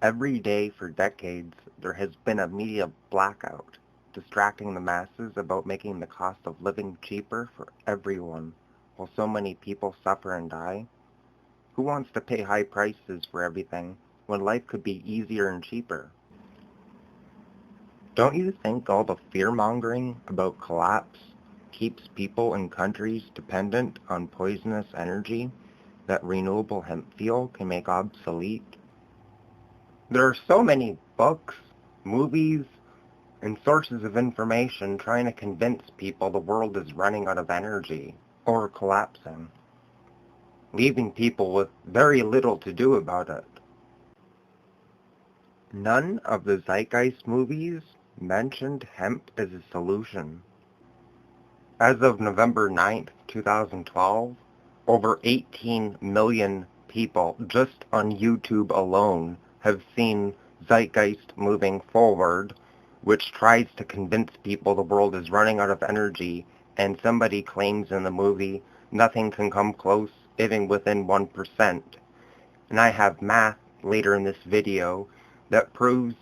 Every day for decades, there has been a media blackout, distracting the masses about making the cost of living cheaper for everyone, while so many people suffer and die. Who wants to pay high prices for everything when life could be easier and cheaper? Don't you think all the fear-mongering about collapse keeps people and countries dependent on poisonous energy that renewable hemp fuel can make obsolete? There are so many books, movies, and sources of information trying to convince people the world is running out of energy or collapsing, leaving people with very little to do about it. None of the Zeitgeist movies mentioned hemp as a solution. As of November 9th, 2012, over 18 million people just on YouTube alone have seen Zeitgeist Moving Forward, which tries to convince people the world is running out of energy, and somebody claims in the movie nothing can come close, even within 1%. And I have math later in this video that proves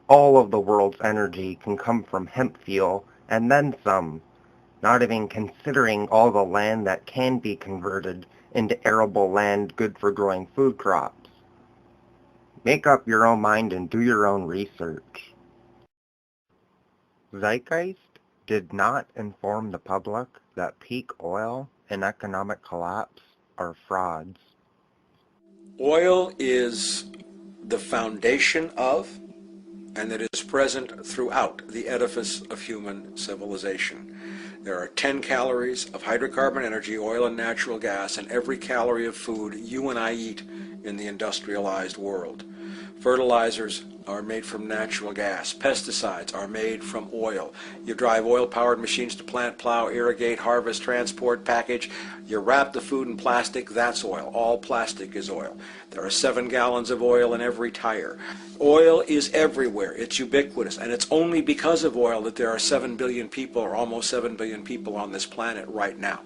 all of the world's energy can come from hemp fuel, and then some, not even considering all the land that can be converted into arable land good for growing food crops. Make up your own mind and do your own research. Zeitgeist did not inform the public that peak oil and economic collapse are frauds. Oil is the foundation of, and that is present throughout the edifice of human civilization. There are 10 calories of hydrocarbon energy, oil and natural gas, in every calorie of food you and I eat in the industrialized world. Fertilizers are made from natural gas. Pesticides are made from oil. You drive oil-powered machines to plant, plow, irrigate, harvest, transport, package. You wrap the food in plastic, that's oil. All plastic is oil. There are 7 gallons of oil in every tire. Oil is everywhere. It's ubiquitous. And it's only because of oil that there are 7 billion people, or almost 7 billion people on this planet right now.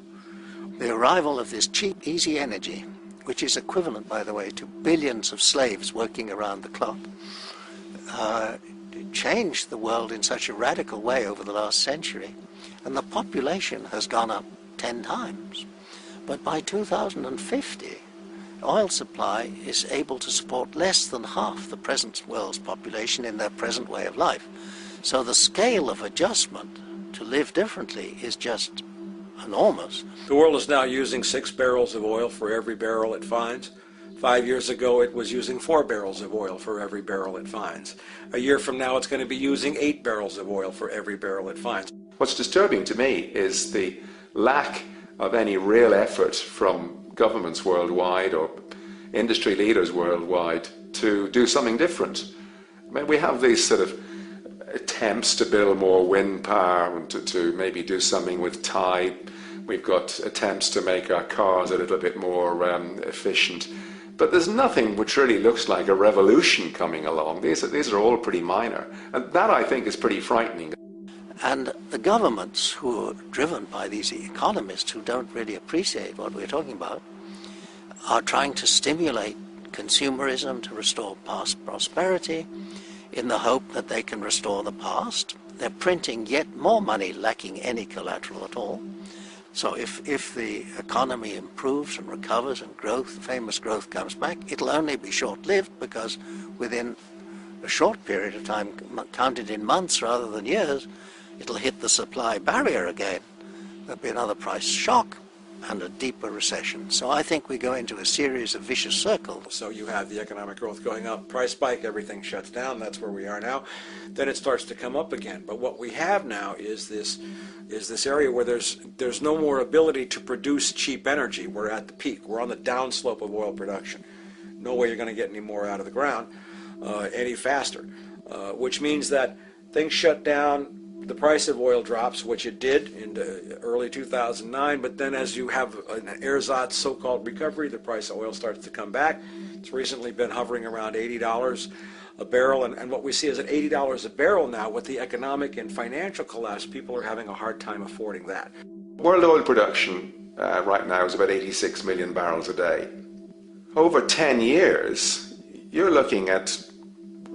The arrival of this cheap, easy energy, which is equivalent, by the way, to billions of slaves working around the clock, changed the world in such a radical way over the last century, and the population has gone up 10 times. But by 2050, oil supply is able to support less than half the present world's population in their present way of life. So the scale of adjustment to live differently is just enormous. The world is now using 6 barrels of oil for every barrel it finds. 5 years ago it was using 4 barrels of oil for every barrel it finds. A year from now it's going to be using 8 barrels of oil for every barrel it finds. What's disturbing to me is the lack of any real effort from governments worldwide or industry leaders worldwide to do something different. I mean, we have these sort of attempts to build more wind power and to maybe do something with tide. We've got attempts to make our cars a little bit more efficient. But there's nothing which really looks like a revolution coming along. These are all pretty minor. And that, I think, is pretty frightening. And the governments who are driven by these economists who don't really appreciate what we're talking about are trying to stimulate consumerism to restore past prosperity in the hope that they can restore the past. They're printing yet more money lacking any collateral at all. So if the economy improves and recovers and growth, famous growth comes back, it'll only be short-lived because within a short period of time, counted in months rather than years, it'll hit the supply barrier again. There'll be another price shock and a deeper recession. So I think we go into a series of vicious circles. So you have the economic growth going up, price spike, everything shuts down, that's where we are now. Then it starts to come up again. But what we have now is this area where there's no more ability to produce cheap energy. We're at the peak. We're on the downslope of oil production. No way you're going to get any more out of the ground any faster, which means that things shut down. The price of oil drops, which it did in early 2009, but then as you have an ersatz so-called recovery, the price of oil starts to come back. It's recently been hovering around $80 a barrel, and what we see is at $80 a barrel now, with the economic and financial collapse, people are having a hard time affording that. World oil production right now is about 86 million barrels a day. Over 10 years, you're looking at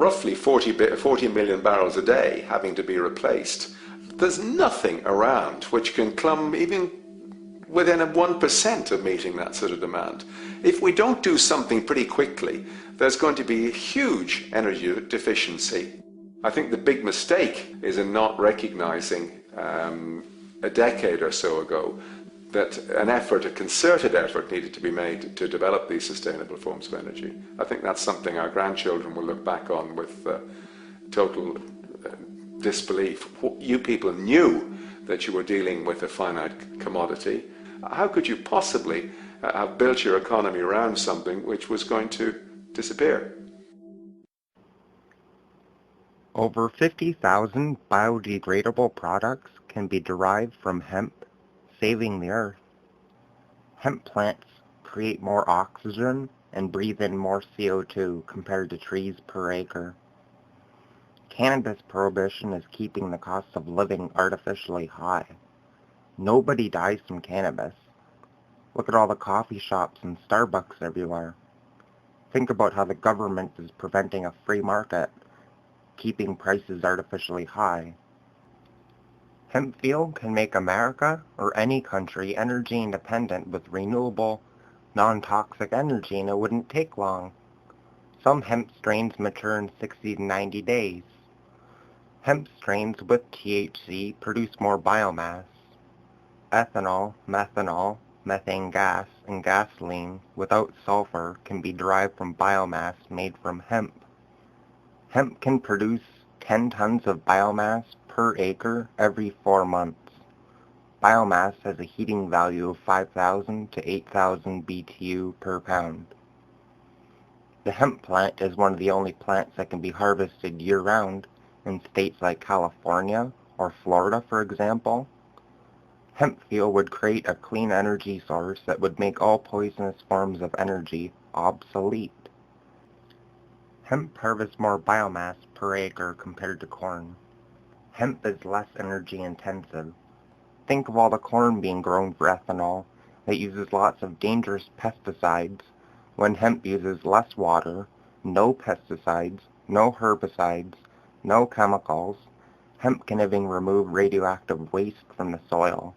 roughly 40 million barrels a day having to be replaced. There's nothing around which can come even within 1% of meeting that sort of demand. If we don't do something pretty quickly, there's going to be a huge energy deficiency. I think the big mistake is in not recognizing a decade or so ago that a concerted effort needed to be made to develop these sustainable forms of energy. I think that's something our grandchildren will look back on with total disbelief. You people knew that you were dealing with a finite commodity. How could you possibly have built your economy around something which was going to disappear? Over 50,000 biodegradable products can be derived from hemp, saving the earth. Hemp plants create more oxygen and breathe in more CO2 compared to trees per acre. Cannabis prohibition is keeping the cost of living artificially high. Nobody dies from cannabis. Look at all the coffee shops and Starbucks everywhere. Think about how the government is preventing a free market, keeping prices artificially high. Hemp field can make America or any country energy independent with renewable, non-toxic energy, and it wouldn't take long. Some hemp strains mature in 60 to 90 days. Hemp strains with THC produce more biomass. Ethanol, methanol, methane gas, and gasoline without sulfur can be derived from biomass made from hemp. Hemp can produce 10 tons of biomass per acre every 4 months. Biomass has a heating value of 5,000 to 8,000 BTU per pound. The hemp plant is one of the only plants that can be harvested year-round in states like California or Florida, for example. Hemp fuel would create a clean energy source that would make all poisonous forms of energy obsolete. Hemp harvests more biomass per acre compared to corn. Hemp is less energy intensive. Think of all the corn being grown for ethanol that uses lots of dangerous pesticides, when hemp uses less water, no pesticides, no herbicides, no chemicals. Hemp can even remove radioactive waste from the soil.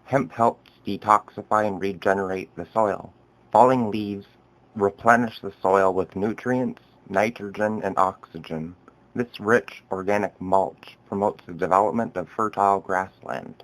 Hemp helps detoxify and regenerate the soil. Falling leaves replenish the soil with nutrients, nitrogen, and oxygen. This rich, organic mulch promotes the development of fertile grassland.